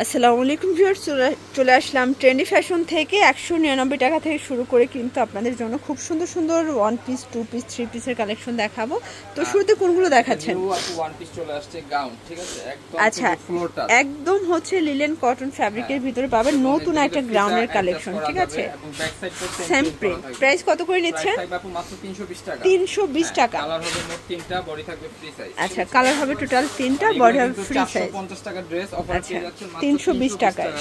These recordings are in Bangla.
আসসালামু আলাইকুম ভিউয়ার্স, চলে আসলাম ট্রেন্ডি ফ্যাশন থেকে 199 টাকা থেকে শুরু করে কিন্তু আপনাদের জন্য খুব সুন্দর সুন্দর one piece, two piece, three পিসের কালেকশন দেখাবো। তো শুরুতে কোনগুলো দেখাচ্ছেন? ওয়ান পিস চলে আসছে গাউন, ঠিক আছে? একদম আচ্ছা, একদম হচ্ছে লিলেন কটন ফ্যাব্রিকের ভিতরে পাবেন নতুন একটা গ্রাউন্ডের কালেকশন, ঠিক আছে? Same print. প্রাইস কত করে নিচ্ছেন? মাত্র 320 টাকা। 320 টাকা। কালার হবে মোট 3টা, বডি থাকবে ফ্রি সাইজ। আচ্ছা, কালার হবে টোটাল 3টা, বডি হবে ফ্রি সাইজ। 450 টাকা ড্রেস অফার পেয়ে যাচ্ছেন মাত্র 320 টাকায়।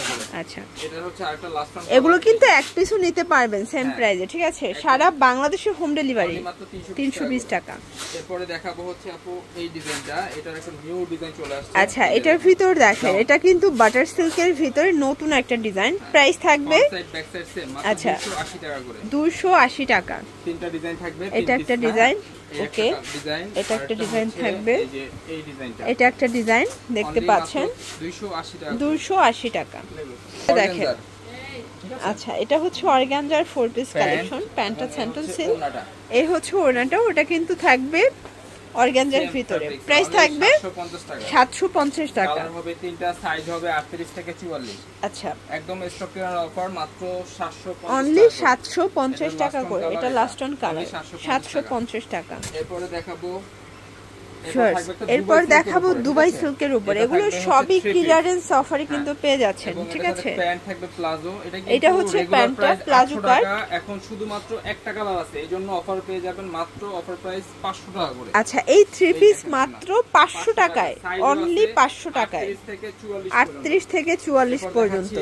আচ্ছা, এটা হচ্ছে আরেকটা লাস্ট ওয়ান। এগুলো কিন্তু এক পিসও নিতে পারবেন সেম প্রাইসে, ঠিক আছে? সারা বাংলাদেশে হোম ডেলিভারি মাত্র 320 টাকা। এরপরে দেখাবো হচ্ছে আপু এই ডিজাইনটা, এটার একটা নিউ ডিজাইন চলে আসছে। আচ্ছা, এটার ভিতর দেখেন, এটা কিন্তু বাটার সিল্কের ভিতরে নতুন একটা ডিজাইন। প্রাইস থাকবে আচ্ছা 280 টাকা করে। 280 টাকা। তিনটা ডিজাইন থাকবে। এটা একটা ডিজাইন, ওকে। এটা একটা ডিজাইন থাকবে, এই ডিজাইনটা। এটা একটা ডিজাইন দেখতে পাচ্ছেন 280 টাকা। 280 টাকা দেখেন। আচ্ছা, এটা হচ্ছে অর্গানজার 4 পিস কালেকশন। প্যান্টটা স্যান্টল সিল্ক, এই হচ্ছে ওড়নাটা, ওটা কিন্তু থাকবে অর্গানজার ভিতরে। প্রাইস থাকবে 750 টাকা। কালার হবে তিনটা, সাইজ হবে 38 থেকে 44। আচ্ছা, একদম স্টক ক্লিয়ার অফার, মাত্র 750 অনলি 750 টাকা করে। এটা লাস্ট অন কালার, 750 টাকা। এরপরে দেখাবো এরপর দেখাবো দুবাই সিল্কের উপর। এগুলো সবই ক্লিয়ারেন্স অফারে কিন্তু পেয়ে যাচ্ছেন, ঠিক আছে? প্যান্ট থাকবে প্লাজো, এটা হচ্ছে প্যান্টটা প্লাজো কাট। এখন শুধুমাত্র একটা কালার আছে, এইজন্য অফার পেয়ে যাবেন মাত্র অফার প্রাইস 500 টাকা করে। আচ্ছা, এই থ্রি পিস মাত্র 500 টাকায়, অনলি 500 টাকায়, 38 থেকে 44 পর্যন্ত।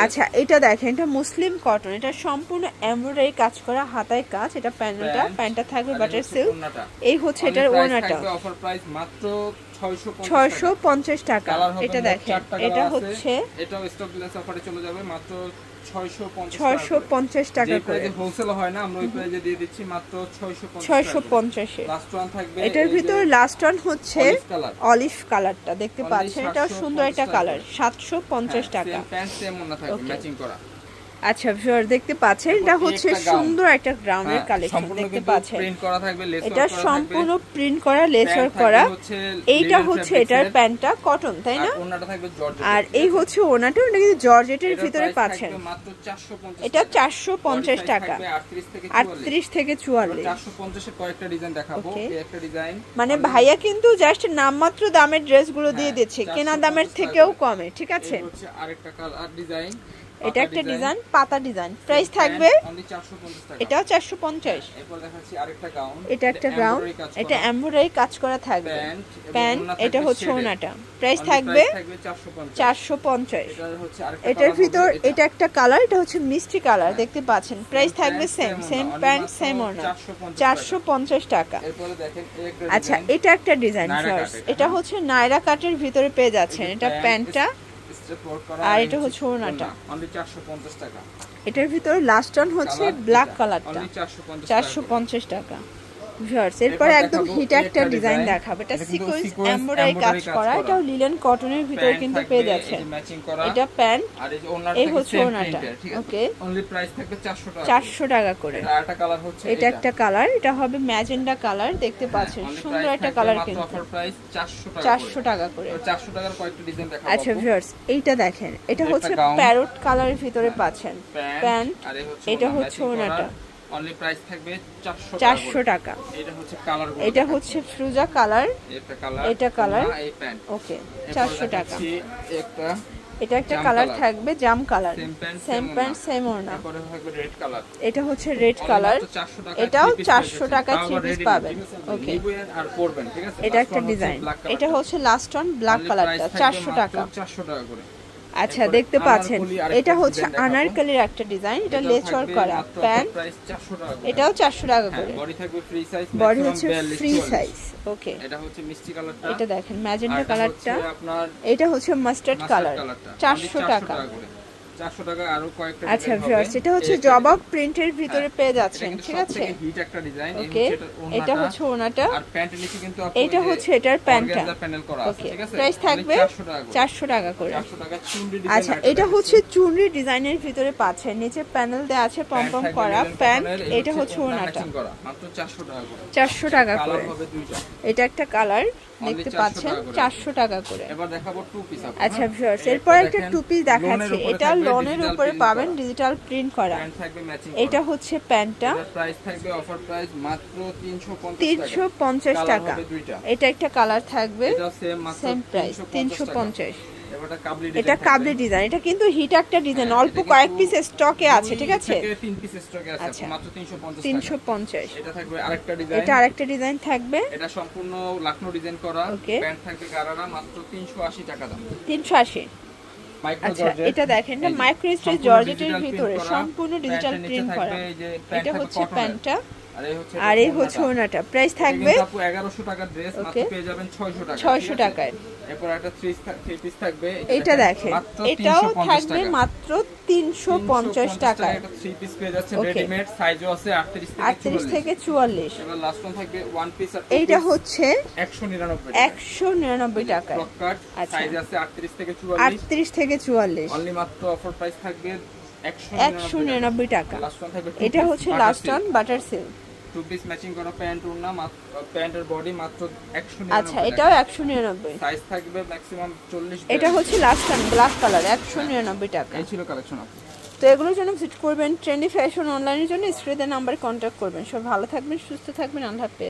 আচ্ছা, এটা দেখেন, এটা মুসলিম কটন, এটা সম্পূর্ণ এমব্রয়ডারি কাজ করা, হাতায় কাজ। এটা প্যান্টটা থাকবে বাটার সিল্ক। এই হচ্ছে এটার ওড়নাটা, অফার প্রাইস মাত্র 650 টাকা। এটা দেখেন, এটা হচ্ছে এটাও স্টক লেস অফারে চলে যাবে মাত্র 650 টাকা করে। হোলসেল হয় না, আমরা ওই প্রাইসে দিয়ে দিচ্ছি মাত্র 650 এ। লাস্ট ওয়ান থাকবে, এটার ভিতর লাস্ট ওয়ান হচ্ছে অলিভ কালারটা দেখতে পাচ্ছেন, এটাও সুন্দর একটা কালার। 750 টাকা। প্যান্ট সেম ওনা থাকবে ম্যাচিং করা। আচ্ছা ভিউয়ার, দেখতে পাচ্ছেন এটা হচ্ছে সুন্দর একটা গ্রাউন্ডের কালেকশন দেখতে পাচ্ছেন। প্রিন্ট করা থাকবে, লেস এটা সম্পূর্ণ প্রিন্ট করা, লেস ওয়ার্ক করা। এইটা হচ্ছে এটার প্যান্টটা কটন, তাই না? ওনাটা থাকবে জর্জেট। আর এই হচ্ছে ওনাটা, ওটা কিন্তু জর্জেটের ভিতরে পাচ্ছেন। মাত্র 450। এটা 450 টাকা, 38 থেকে 44। 450 এর কয়েকটা ডিজাইন দেখাবো। এই একটা ডিজাইন, মানে ভাইয়া কিন্তু জাস্ট নামমাত্র দামের ড্রেসগুলো দিয়ে দিচ্ছে, কেনা দামের থেকেও কমে, ঠিক আছে? এটা হচ্ছে আরেকটা কালার ডিজাইন, এটা একটা ডিজাইন, পাতা ডিজাইন। প্রাইস থাকবে এটাও 450। এরপর দেখাচ্ছি আরেকটা গাউন, এটা একটা গাউন, এটা এমব্রয়ডারি কাজ করা থাকবে। প্যান্ট, এটা হচ্ছে ওনাটা। প্রাইস থাকবে 450। এটার ভিতর এটা একটা কালার, এটা হচ্ছে মিষ্টি কালার দেখতে পাচ্ছেন। প্রাইস থাকবে সেম প্যান্ট সেম ওনা, 450 টাকা। আচ্ছা, এটা একটা ডিজাইন, এটা হচ্ছে নায়রা কাটের ভিতরে পেয়ে যাচ্ছেন। এটা প্যান্টটা আর এটা হচ্ছে ওড়নাটা, অনলি 450 টাকা। এটার ভিতরে লাস্ট অন হচ্ছে ব্ল্যাক কালারটা, 450 টাকা। ভিউয়ার্স, এরপর একদম হিট একটা ডিজাইন দেখাবো। এটা সিকোয়েন্স এমব্রয়ডারি কাজ করা, এটাও লিলেন কটনের ভিতরে কিন্তু পেয়ে যাচ্ছেন। এটা প্যান্ট আর এই হচ্ছে ওড়নাটা, ওকে। অনলি প্রাইস থাকবে 400 টাকা, 400 টাকা করে। আর একটা কালার হচ্ছে এটা একটা কালার, এটা হবে ম্যাজেন্ডা কালার দেখতে পাচ্ছেন। সুন্দর একটা কালার, কিন্তু অফার প্রাইস 400 টাকা করে। 400 টাকার কয়েকটা ডিজাইন দেখাবো। আচ্ছা ভিউয়ার্স, এইটা দেখেন, এটা হচ্ছে প্যারট কালারের ভিতরে পাচ্ছেন। প্যান্ট, এটা হচ্ছে ওড়নাটা, অনলি প্রাইস থাকবে 400 টাকা। এটা হচ্ছে ফ্রুজা কালার, এটা কালার, ওকে, 400 টাকা। এটা একটা কালার থাকবে জাম কালার, সেম প্যান্ট সেম ওড়না। এটা হচ্ছে রেড কালার, এটাও 400 টাকা থ্রি পিস পাবেন, ওকে। এটা একটা ডিজাইন, এটা হচ্ছে লাস্ট অন ব্ল্যাক কালারটা, 400 টাকা। আচ্ছা, দেখতে পাচ্ছেন এটা হচ্ছে আনারকলির একটা ডিজাইন, এটা লেস ওয়ার্ক করা। প্যান্ট, এটাও 400 টাকা করে। বডি হচ্ছে ফ্রি সাইজ, ওকে। এটা দেখেন ম্যাজেন্টা কালারটা, এটা হচ্ছে মাস্টার্ড কালার, 400 টাকা। 400 টাকা। আরো কয়েকটা আচ্ছা ভিউয়ার্স, এটা হচ্ছে জবাব প্রিন্টের ভিতরে পেয়ে যাচ্ছেন, ঠিক আছে? হিট একটা ডিজাইন, ওকে। এটা হচ্ছে ওনাটা, আর প্যান্টের নিচে কিন্তু এটা হচ্ছে এটার প্যান্টটা, প্যানেল করা আছে, ঠিক আছে? প্রাইস থাকবে 400 টাকা করে। 400 টাকা চুনরি ডিজাইন। আচ্ছা, এটা হচ্ছে চুনরি ডিজাইনের ভিতরে পাচ্ছেন, নিচে প্যানেল দেয়া আছে পমপম করা। প্যান্ট, এটা হচ্ছে ওনাটা, মাত্র 400 টাকা করে। 400 টাকা করে। কালার হবে দুইটা, এটা একটা কালার, দেখতে পাচ্ছেন 400 টাকা করে। এবার দেখাবো টু পিস। আচ্ছা ভিউয়ার্স, এরপর একটা টু পিস দেখাচ্ছি। এটা লনের উপরে পাবেন ডিজিটাল প্রিন্ট করা। এটা হচ্ছে প্যান্টটা, প্রাইস থাকবে অফার প্রাইস মাত্র 350 টাকা। এটা একটা কালার থাকবে, সেম প্রাইস 350। এটা কাবলি ডিজাইন, এটা কিন্তু হিট একটা ডিজাইন, অল্প কয়েক পিস স্টকে আছে, ঠিক আছে? 3 পিস স্টকে আছে, মাত্র 350। এটা থাকবে আরেকটা ডিজাইন, এটা আরেকটা ডিজাইন থাকবে, এটা সম্পূর্ণ লাকনো ডিজাইন করা। প্যান্ট থাকবে গারারা, মাত্র 380 টাকা দাম। 380। আচ্ছা এটা দেখেন, এটা মাইক্রো স্টিচ জর্জেটের ভিতরে সম্পূর্ণ ডিজিটাল প্রিন্ট করা। এটা হচ্ছে প্যান্টটা, আর এই হচ্ছে ওনাটা। প্রাইস থাকবে 1100 টাকার ড্রেস মাত্র পেয়ে যাবেন 600 টাকা। 600 টাকায়। এরপর একটা থ্রি পিস থাকবে, এটা দেখেন, এটাও থাকবে মাত্র 350 টাকা। এটা থ্রি পিস পেয়ে যাচ্ছে রেডিমেড, সাইজও আছে 38 থেকে 44। এবার লাস্ট ওয়ান থাকবে ওয়ান পিস, আর এইটা হচ্ছে 199 টাকা। সাইজ আছে 38 থেকে 44। অনলি মাত্র অফার প্রাইস থাকবে 199 টাকা। এটা হচ্ছে last one butter silk, two piece matching করা প্যান্ট ওড়না, প্যান্টের বডি মাত্র 199। আচ্ছা এটাও 199। সাইজ থাকবে ম্যাক্সিমাম 40। এটা হচ্ছে লাস্ট ওয়ান ব্ল্যাক কালার, 199 টাকা। এই ছিল কালেকশন। তো এগুলোর জন্য ভিজিট করবেন ট্রেন্ডি ফ্যাশন অনলাইনের জন্য স্ক্রিনে নাম্বারে কন্ট্যাক্ট করবেন। সব ভালো থাকবেন, সুস্থ থাকবেন, আল্লাহ হাফেজ।